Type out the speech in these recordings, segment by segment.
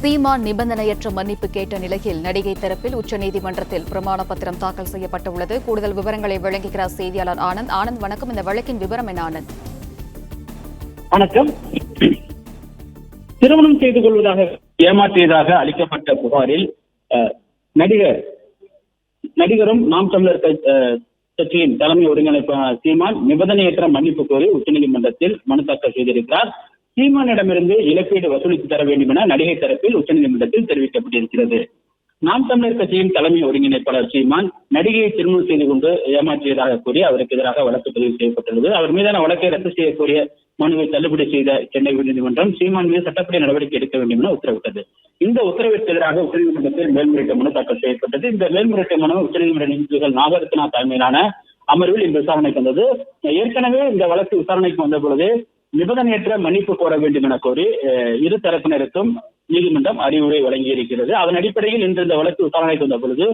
சீமான் நிபந்தனையற்ற மன்னிப்பு கேட்ட நிலையில் நடிகை தரப்பில் உச்சநீதிமன்றத்தில் பிரமாண பத்திரம் தாக்கல் செய்யப்பட்டுள்ளது. கூடுதல் விவரங்களை வழங்குகிறார் செய்தியாளர் ஆனந்த். ஆனந்த், வணக்கம். இந்த வழக்கின் விவரம் என்ன ஆனந்த்? வணக்கம். திருமணம் செய்து கொள்வதாக ஏமாற்றியதாக அளிக்கப்பட்ட புகாரில் நடிகரும் நாம் தமிழர் கட்சியின் தலைமை ஒருங்கிணைப்பாளர் சீமான் நிபந்தனையற்ற மன்னிப்பு கோரி உச்சநீதிமன்றத்தில் மனு தாக்கல் செய்திருக்கிறார். சீமானிடமிருந்து இழப்பீடு வசூலித்து தர வேண்டும் என நடிகை தரப்பில் உச்சநீதிமன்றத்தில் தெரிவிக்கப்பட்டிருக்கிறது. நாம் தமிழர் கட்சியின் தலைமை ஒருங்கிணைப்பாளர் சீமான் நடிகையை திருமணம் செய்து கொண்டு ஏமாற்றியதாக கூறி அவருக்கு எதிராக வழக்கு பதிவு செய்யப்பட்டுள்ளது. அவர் மீதான வழக்கை ரத்து செய்யக்கூடிய மனுவை தள்ளுபடி செய்த சென்னை உயர்நீதிமன்றம் சீமான் மீது சட்டப்படி நடவடிக்கை எடுக்க வேண்டும் என உத்தரவிட்டது. இந்த உத்தரவிற்கு எதிராக உச்சநீதிமன்றத்தில் மேல்முறையீட்டு மனு தாக்கல் செய்யப்பட்டது. இந்த மேல்முறையீட்டு மனு உச்சநீதிமன்ற நீதிபதிகள் நாகரத்னா தலைமையிலான அமர்வில் இந்த விசாரணைக்கு வந்தது. ஏற்கனவே இந்த வழக்கு விசாரணைக்கு வந்த பொழுது நிபந்தனையற்ற மன்னிப்பு கோர வேண்டும் என கோரி இரு தரப்பினருக்கும் நீதிமன்றம் அறிவுரை வழங்கியிருக்கிறது. அதன் அடிப்படையில் இன்று இந்த வழக்கு விசாரணைக்கு வந்த பொழுது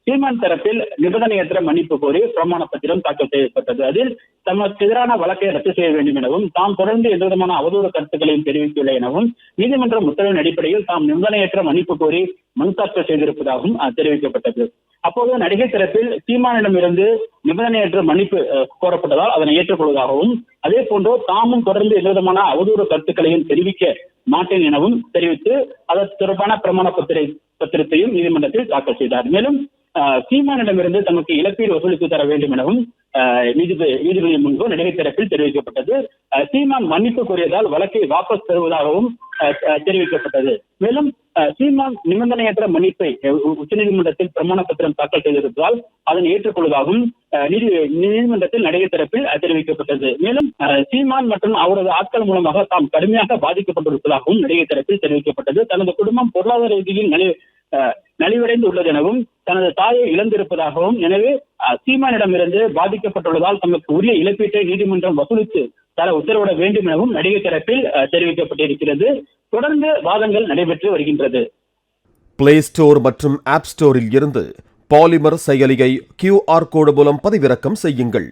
சீமான் தரப்பில் நிபந்தனையற்ற மன்னிப்பு கோரி பிரமாண பத்திரம் தாக்கல் செய்யப்பட்டது. அதில் தமக்கு எதிரான வழக்கை ரத்து செய்ய வேண்டும் எனவும் தாம் தொடர்ந்து எந்த விதமான அவதூறு கருத்துக்களையும் தெரிவிக்கவில்லை எனவும் நீதிமன்றம் உத்தரவின் அடிப்படையில் தாம் நிபந்தனையற்ற மன்னிப்பு கோரி மனு தாக்கல் செய்திருப்பதாகவும் தெரிவிக்கப்பட்டது. அப்போது நடிகை தரப்பில் சீமானிடமிருந்து நிபந்தனையற்ற மன்னிப்பு கோரப்பட்டதால் அதனை ஏற்றுக்கொள்வதாகவும் அதே போன்று தாமும் தொடர்ந்து எந்த விதமான அவதூறு கருத்துக்களையும் தெரிவிக்க மாட்டேன் எனவும் தெரிவித்து அதற்கு தொடர்பான பிரமாண பத்திரத்தையும் நீதிமன்றத்தில் தாக்கல் செய்தார். மேலும் சீமானிடமிருந்து தமக்கு இழப்பீடு வசூலித்து தர வேண்டும் எனவும் நீதிபதி முன்பு நடிகை தரப்பில் தெரிவிக்கப்பட்டது. சீமான் மன்னிப்பு கோரியதால் வழக்கை வாபஸ் பெறுவதாகவும் தெரிவிக்கப்பட்டது. மேலும் சீமான் நிபந்தனையற்ற மன்னிப்பை உச்சநீதிமன்றத்தில் பிரமாண பத்திரம் தாக்கல் செய்திருப்பதால் அதனை ஏற்றுக்கொள்வதாகவும் நீதிமன்றத்தில் நடிகை தரப்பில் தெரிவிக்கப்பட்டது. மேலும் சீமான் மற்றும் அவரது ஆட்கள் மூலமாக தாம் கடுமையாக பாதிக்கப்பட்டிருப்பதாகவும் நடிகை தரப்பில் தெரிவிக்கப்பட்டது. தனது குடும்பம் பொருளாதார ரீதியில் நலிவடைந்து உள்ளது எனவும் தனது தாயை இழந்திருப்பதாகவும் எனவே சீமானிடமிருந்து பாதிக்கப்பட்டுள்ளதால் தமக்கு உரிய இழப்பீட்டை நீதிமன்றம் வசூலித்து தர உத்தரவிட வேண்டும் எனவும் நடிகை தரப்பில் தெரிவிக்கப்பட்டிருக்கிறது. தொடர்ந்து வாதங்கள் நடைபெற்று வருகின்றது. பிளே ஸ்டோர் மற்றும் ஆப் ஸ்டோரில் இருந்து பாலிமர் செயலியை QR கோடு மூலம் பதிவிறக்கம் செய்யுங்கள்.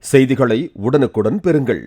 செய்திகளை உடனுக்குடன் பெறுங்கள்.